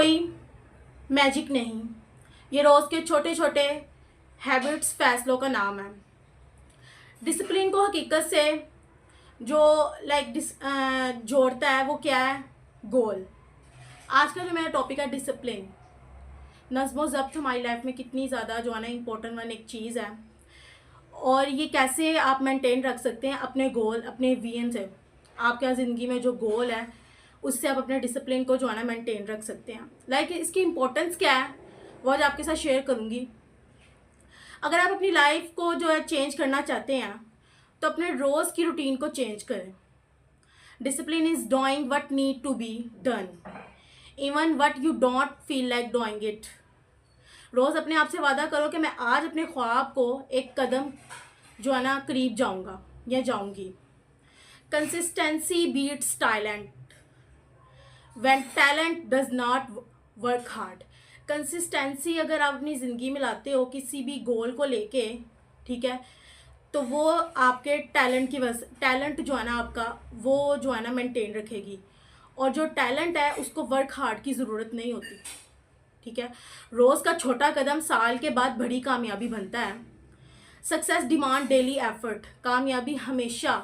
कोई मैजिक नहीं, ये रोज़ के छोटे छोटे हैबिट्स फैसलों का नाम है। डिसिप्लिन को हकीकत से जो जोड़ता है वो क्या है? गोल। आज का जो मेरा टॉपिक है डिसिप्लिन, नज़्म ज़ब्त हमारी लाइफ में कितनी ज़्यादा जो है ना इम्पोर्टेंट वन एक चीज़ है, और ये कैसे आप मेंटेन रख सकते हैं अपने गोल, अपने विजन से। आपके ज़िंदगी में जो गोल है उससे आप अपने डिसिप्लिन को जो है ना मेंटेन रख सकते हैं। इसकी इम्पोर्टेंस क्या है वो आज आपके साथ शेयर करूँगी। अगर आप अपनी लाइफ को जो है चेंज करना चाहते हैं तो अपने रोज़ की रूटीन को चेंज करें। Discipline is doing what need to be done even what you don't feel like doing it. रोज़ अपने आप से वादा करो कि मैं आज अपने ख्वाब को एक कदम जो है ना करीब जाऊंगा या जाऊंगी। Consistency beats talent when talent does not work hard. Consistency अगर आप अपनी ज़िंदगी में लाते हो किसी भी गोल को लेके, ठीक है, तो वो आपके टैलेंट की वजह, टैलेंट जो है ना आपका वो जो है ना मेंटेन रखेगी। और जो टैलेंट है उसको वर्क हार्ड की ज़रूरत नहीं होती, ठीक है। रोज़ का छोटा कदम साल के बाद बड़ी कामयाबी बनता है। Success demand daily effort. कामयाबी हमेशा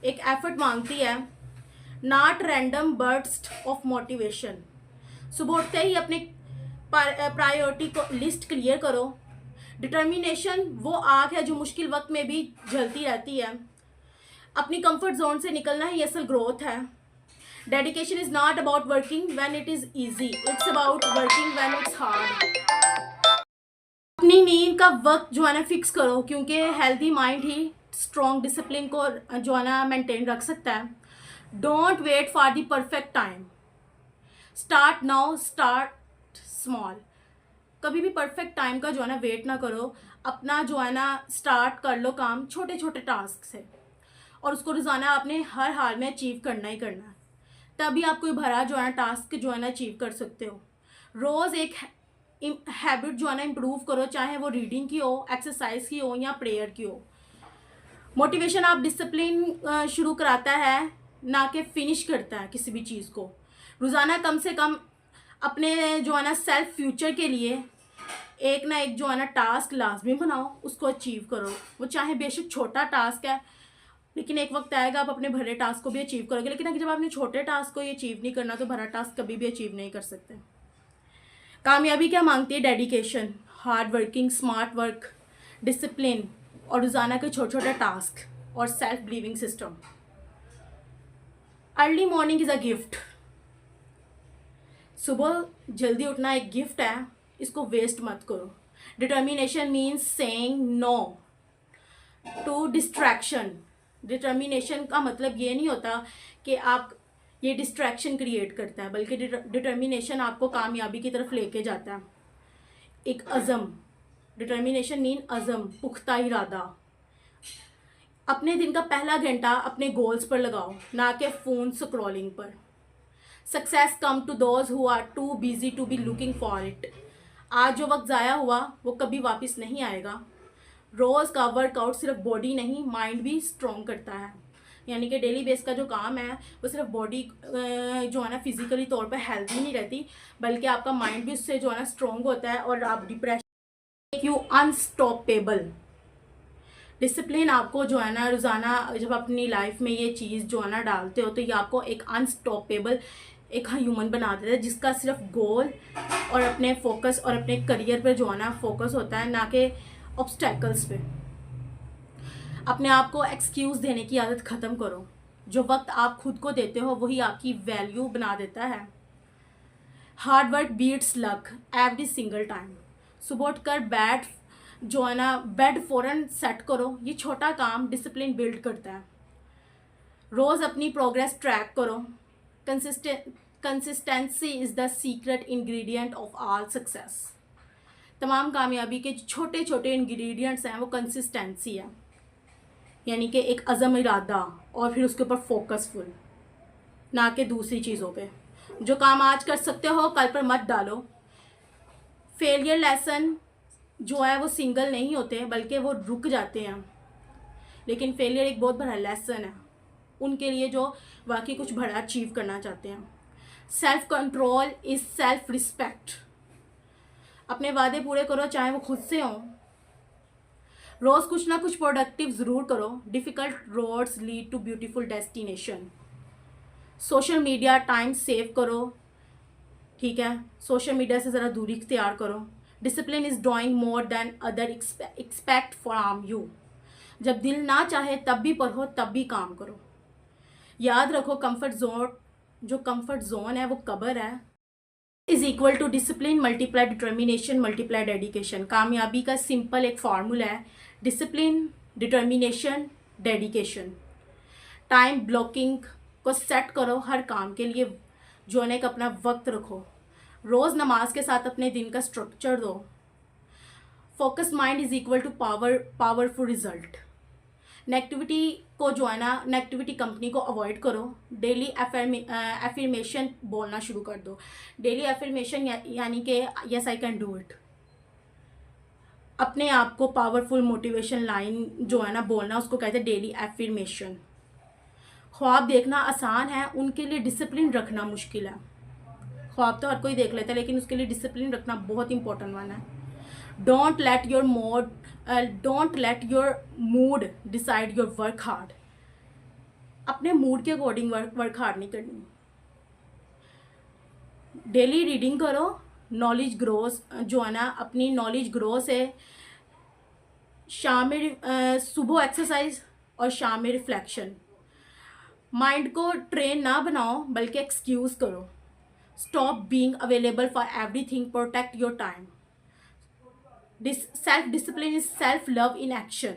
एक एफर्ट मांगती है, not random burst of motivation. सुबह उठते ही अपने प्रायोरिटी को लिस्ट क्लियर करो। डिटर्मिनेशन वो आग है जो मुश्किल वक्त में भी जलती रहती है। अपनी कंफर्ट जोन से निकलना ही असल ग्रोथ है। Dedication is not about working when it is easy, it's about working when it's hard. अपनी नींद का वक्त जो है ना फिक्स करो, क्योंकि हेल्दी माइंड ही स्ट्रॉन्ग डिसिप्लिन को जो है ना मेंटेन रख सकता है। Don't wait for the perfect time, start now, start small. कभी भी परफेक्ट टाइम का जो है ना वेट ना करो, अपना जो है ना स्टार्ट कर लो काम छोटे छोटे टास्क से, और उसको रोज़ाना आपने हर हाल में अचीव करना ही करना है। तभी आप कोई भरा जो है ना टास्क जो है ना अचीव कर सकते हो। रोज़ एक हैबिट जो है ना इम्प्रूव करो, चाहे वो रीडिंग की हो, एक्सरसाइज की हो या प्रेयर की हो। मोटिवेशन आप डिसिप्लिन शुरू कराता है, ना कि फिनिश करता है किसी भी चीज़ को। रोज़ाना कम से कम अपने जो है ना सेल्फ फ्यूचर के लिए एक ना एक जो है ना टास्क लाजमी बनाओ, उसको अचीव करो। वो चाहे बेशक छोटा टास्क है, लेकिन एक वक्त आएगा आप अपने भरे टास्क को भी अचीव करोगे। लेकिन अगर जब आपने छोटे टास्क को अचीव नहीं करना तो भरा टास्क कभी भी अचीव नहीं कर सकते। कामयाबी क्या मांगती है? Dedication, hard working, smart work, discipline और रोज़ाना के छोटे छोटे टास्क और self believing system. Early morning is a gift. सुबह जल्दी उठना एक गिफ्ट है, इसको वेस्ट मत करो। Determination means saying no to distraction. Determination का मतलब ये नहीं होता कि आप ये डिस्ट्रैक्शन क्रिएट करता है, बल्कि डिटर्मिनेशन आपको कामयाबी की तरफ लेके जाता है। एक अज़म, डिटर्मिनेशन मीन अज़म, पुख्ता इरादा। अपने दिन का पहला घंटा अपने गोल्स पर लगाओ, ना कि फ़ोन स्क्रॉलिंग पर। Success come to those who are too busy to be looking for it. आज जो वक्त ज़ाया हुआ वो कभी वापस नहीं आएगा। रोज़ का वर्कआउट सिर्फ बॉडी नहीं, माइंड भी स्ट्रॉन्ग करता है। यानी कि डेली बेस का जो काम है वो सिर्फ बॉडी जो है ना फिजिकली तौर पे हेल्थी नहीं रहती, बल्कि आपका माइंड भी उससे जो है ना स्ट्रॉन्ग होता है, और आप depression make you unstoppable. Discipline आपको जो है ना रोज़ाना जब अपनी लाइफ में ये चीज़ जो है ना डालते हो तो ये आपको एक अनस्टॉपेबल एक ह्यूमन बना देता है, जिसका सिर्फ गोल और अपने फोकस और अपने करियर पे जो है ना फोकस होता है, ना कि ऑब्स्टेकल्स पे। अपने आप को एक्सक्यूज़ देने की आदत ख़त्म करो। जो वक्त आप खुद को देते हो वही आपकी वैल्यू बना देता है। Hard work beats luck every single time. सुबह उठकर जो है ना बेड फ़ौरन सेट करो, ये छोटा काम डिसिप्लिन बिल्ड करता है। रोज़ अपनी प्रोग्रेस ट्रैक करो। Consistency is the secret ingredient of all success. तमाम कामयाबी के छोटे छोटे इंग्रेडिएंट्स हैं वो कंसिस्टेंसी है, यानी कि एक अज़म इरादा और फिर उसके ऊपर फोकसफुल, ना कि दूसरी चीज़ों पे। जो काम आज कर सकते हो कल पर मत डालो। फेलियर लेसन जो है वो सिंगल नहीं होते, बल्कि वो रुक जाते हैं। लेकिन फेलियर एक बहुत बड़ा लेसन है उनके लिए जो वाकई कुछ बड़ा अचीव करना चाहते हैं। Self control is self respect. अपने वादे पूरे करो, चाहे वो खुद से हों। रोज़ कुछ ना कुछ प्रोडक्टिव ज़रूर करो। Difficult roads lead to beautiful destination. Social media time save करो, ठीक है, सोशल मीडिया से ज़रा दूरी इख्तियार करो। Discipline is drawing more than other expect from you. जब दिल ना चाहे तब भी पढ़ो, तब भी काम करो। याद रखो, कंफर्ट जोन है वो कब्र है। Is equal to discipline multiply determination multiply dedication. कामयाबी का सिंपल एक फार्मूला है, discipline, determination, dedication. Time blocking को सेट करो, हर काम के लिए जो है अपना वक्त रखो। रोज़ नमाज के साथ अपने दिन का स्ट्रक्चर दो। Focus mind is equal to powerful result. Negativity को जो है ना, नेगेटिविटी कंपनी को अवॉइड करो। डेली एफर्मेशन बोलना शुरू कर दो। डेली एफर्मेशन यानी कि yes I can do it. अपने आप को पावरफुल मोटिवेशन लाइन जो है ना बोलना, उसको कहते हैं डेली एफर्मेशन। ख्वाब देखना आसान है, उनके लिए डिसिप्लिन रखना मुश्किल है। ख्वाब तो हर कोई देख लेता है, लेकिन उसके लिए डिसिप्लिन रखना बहुत इंपॉर्टेंट वन है। Don't let your mood decide your work hard. अपने मूड के अकॉर्डिंग वर्क हार्ड नहीं करनी। डेली रीडिंग करो, नॉलेज ग्रोस जो है ना, अपनी नॉलेज ग्रो से। शाम में सुबह एक्सरसाइज और शाम में रिफ्लेक्शन। माइंड को ट्रेन ना बनाओ, बल्कि एक्सक्यूज़ करो। Stop being available for everything, protect your time. Self discipline is self love in action.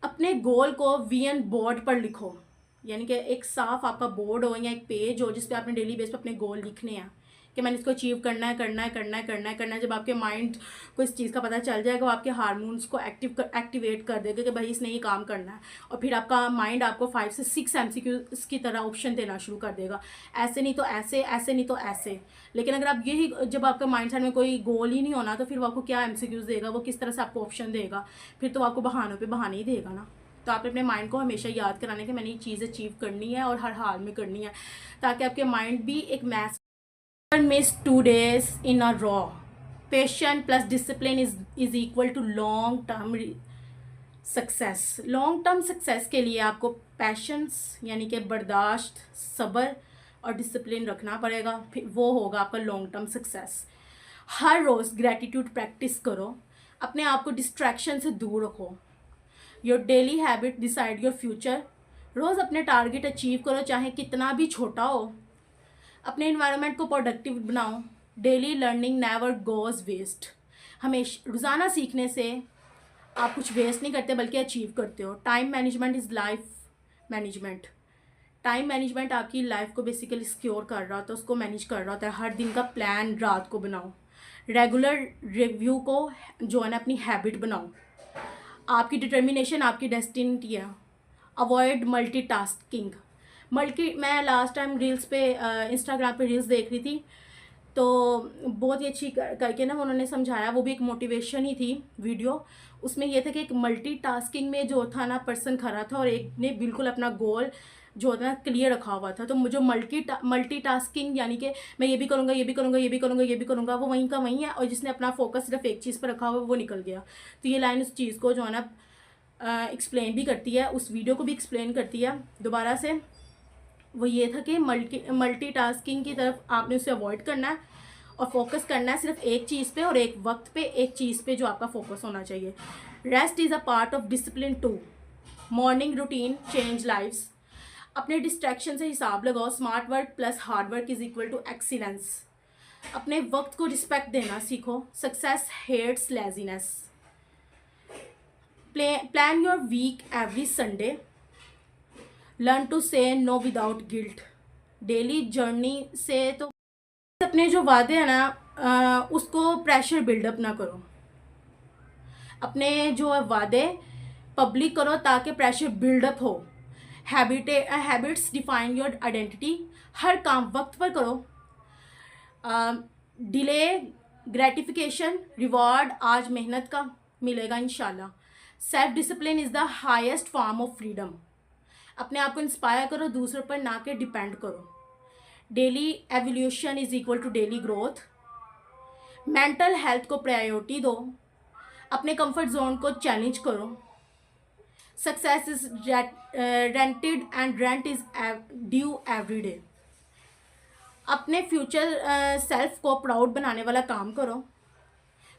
अपने गोल को विजन बोर्ड पर लिखो, यानी कि एक साफ आपका बोर्ड हो या एक पेज हो जिस पे आपने डेली बेस पे अपने गोल लिखने हैं कि मैंने इसको अचीव करना है। जब आपके माइंड को इस चीज़ का पता चल जाएगा, वो आपके हार्मोन्स को एक्टिवेट कर देगा कि भाई इसने ये काम करना है। और फिर आपका माइंड आपको 5 से 6 MCQ की तरह ऑप्शन देना शुरू कर देगा, ऐसे नहीं तो ऐसे, ऐसे नहीं तो ऐसे। लेकिन अगर आप यही, जब आपका माइंड सेट में कोई गोल ही नहीं होना, तो फिर वो आपको क्या MCQs देगा, वो किस तरह से आपको ऑप्शन देगा? फिर तो आपको बहानों पर बहाने ही देगा ना। तो आप अपने माइंड को हमेशा याद कराने कि मैंने ये चीज़ अचीव करनी है और हर हाल में करनी है, ताकि आपके माइंड भी एक math miss 2 days in a row. Patience plus discipline is equal to long term success. Long term success के लिए आपको पैशंस यानी कि बर्दाश्त, सब्र और डिसिप्लिन रखना पड़ेगा, फिर वो होगा आपका लॉन्ग टर्म सक्सेस। हर रोज़ ग्रैटिट्यूड प्रैक्टिस करो, अपने आप को डिस्ट्रैक्शन से दूर रखो। Your daily habit decide your future. रोज़ अपने टारगेट अचीव करो, चाहे कितना भी छोटा हो। अपने इन्वायरमेंट को प्रोडक्टिव बनाओ। Daily learning never goes waste. हमेशा रोज़ाना सीखने से आप कुछ वेस्ट नहीं करते, बल्कि अचीव करते हो। Time management is life management. Time management आपकी लाइफ को बेसिकली सिक्योर कर रहा होता है, उसको मैनेज कर रहा होता है। हर दिन का प्लान रात को बनाओ। रेगुलर रिव्यू को जो है ना अपनी हैबिट बनाओ। आपकी डिटर्मिनेशन आपकी डेस्टिनी है। Avoid multitasking. मैं लास्ट टाइम रील्स पे इंस्टाग्राम पे रील्स देख रही थी, तो बहुत ही अच्छी करके ना उन्होंने समझाया, वो भी एक मोटिवेशन ही थी वीडियो। उसमें ये था कि एक मल्टीटास्किंग में जो था ना पर्सन खड़ा था, और एक ने बिल्कुल अपना गोल जो था ना क्लियर रखा हुआ था। तो मुझे मल्टीटास्किंग यानी कि मैं ये भी करूँगा, ये भी करूँगा, ये भी करूँगा, ये भी करूँगा, वो वहीं का वहीं है। और जिसने अपना फोकस सिर्फ एक चीज़ पर रखा हुआ वो निकल गया। तो ये लाइन उस चीज़ को जो है ना एक्सप्लेन भी करती है, उस वीडियो को भी एक्सप्लेन करती है दोबारा से। वो ये था कि मल्टीटास्किंग की तरफ आपने उसे अवॉइड करना है और फोकस करना है सिर्फ एक चीज़ पे और एक वक्त पे, एक चीज़ पे जो आपका फोकस होना चाहिए। Rest is a part of discipline too. Morning routine change lifes. अपने डिस्ट्रैक्शन से हिसाब लगाओ। Smart work plus hard work is equal to excellence. अपने वक्त को रिस्पेक्ट देना सीखो। Success hates laziness. Plan your week every Sunday. Learn to say no without guilt. Daily journey से तो अपने जो वादे हैं ना उसको प्रेशर बिल्डअप ना करो। अपने जो वादे पब्लिक करो ताकि प्रेशर बिल्डअप हो। Habits define your identity. हर काम वक्त पर करो। डिले ग्रेटिफिकेशन, रिवॉर्ड आज मेहनत का मिलेगा इंशाल्लाह। Self discipline is the highest form of freedom. अपने आप को इंस्पायर करो, दूसरों पर ना के डिपेंड करो। Daily evolution is equal to daily growth. Mental health को प्रायोरिटी दो, अपने कंफर्ट जोन को चैलेंज करो। Success is rented and rent is due every day. अपने फ्यूचर सेल्फ को प्राउड बनाने वाला काम करो।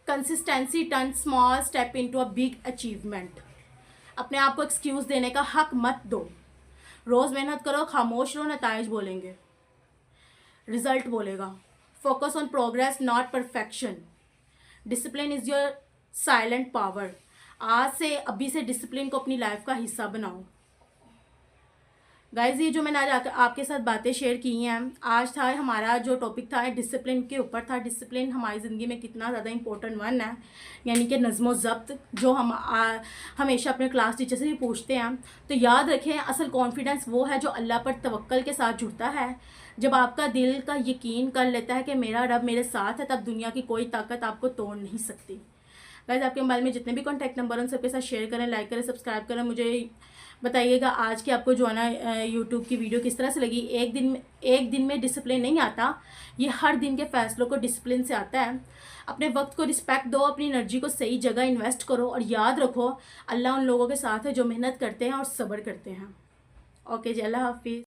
Consistency turn small step into a big achievement. अपने आप को एक्सक्यूज़ देने का हक मत दो। रोज़ मेहनत करो, खामोश रहो, नताइज बोलेंगे, रिजल्ट बोलेगा। Focus on progress not perfection. Discipline is your silent power. आज से, अभी से डिसिप्लिन को अपनी लाइफ का हिस्सा बनाओ। गाइज, ये जो मैंने आज आपके साथ बातें शेयर की हैं, आज था हमारा जो टॉपिक था डिसिप्लिन के ऊपर था। डिसिप्लिन हमारी ज़िंदगी में कितना ज़्यादा इंपॉर्टेंट वन है, यानी कि नज़्म व ज़ब्त, जो हम हमेशा अपने क्लास टीचर से भी पूछते हैं। तो याद रखें, असल कॉन्फिडेंस वो है जो अल्लाह पर तवक्कल के साथ जुड़ता है। जब आपका दिल का यकीन कर लेता है कि मेरा रब मेरे साथ है, तब दुनिया की कोई ताकत आपको तोड़ नहीं सकती। गाइस, आपके मोबाइल में जितने भी कॉन्टैक्ट नंबर हैं सबके साथ शेयर करें, लाइक करें, सब्सक्राइब करें। मुझे बताइएगा आज की आपको जो है ना यूट्यूब की वीडियो किस तरह से लगी। एक दिन में डिसिप्लिन नहीं आता, ये हर दिन के फैसलों को डिसिप्लिन से आता है। अपने वक्त को रिस्पेक्ट दो, अपनी एनर्जी को सही जगह इन्वेस्ट करो, और याद रखो अल्लाह उन लोगों के साथ है जो मेहनत करते हैं और सब्र करते हैं। ओके जी, अल्लाह हाफिज़।